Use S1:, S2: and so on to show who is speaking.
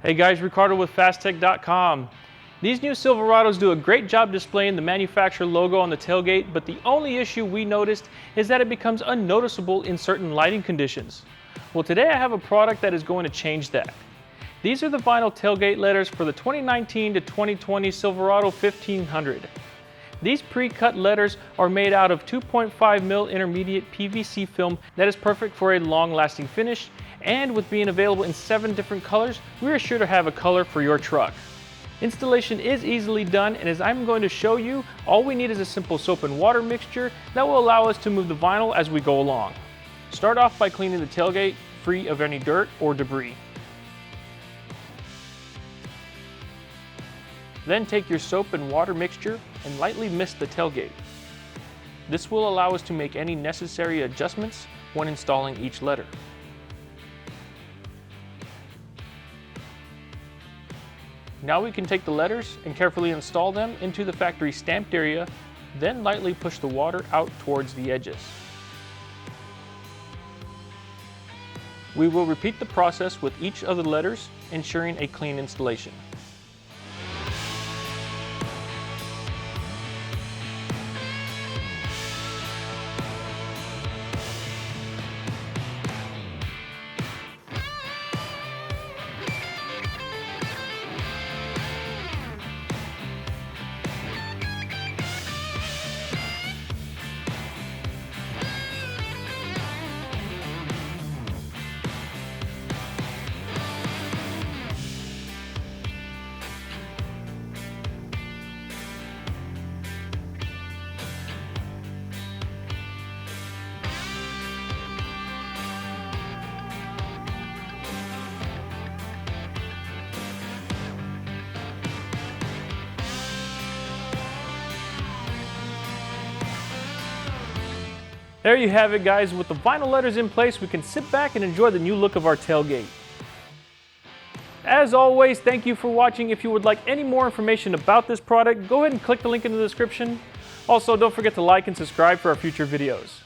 S1: Hey guys, Ricardo with Phastek.com. These new Silverados do a great job displaying the manufacturer logo on the tailgate, but the only issue we noticed is that it becomes unnoticeable in certain lighting conditions. Well, today I have a product that is going to change that. These are the vinyl tailgate letters for the 2019 to 2020 Silverado 1500. These pre-cut letters are made out of 2.5mm intermediate PVC film that is perfect for a long-lasting finish, and with being available in 7 different colors, we are sure to have a color for your truck. Installation is easily done, and as I'm going to show you, all we need is a simple soap and water mixture that will allow us to move the vinyl as we go along. Start off by cleaning the tailgate free of any dirt or debris. Then take your soap and water mixture and lightly mist the tailgate. This will allow us to make any necessary adjustments when installing each letter. Now we can take the letters and carefully install them into the factory stamped area, then lightly push the water out towards the edges. We will repeat the process with each of the letters, ensuring a clean installation. There you have it, guys. With the vinyl letters in place, we can sit back and enjoy the new look of our tailgate. As always, thank you for watching. If you would like any more information about this product, go ahead and click the link in the description. Also, don't forget to like and subscribe for our future videos.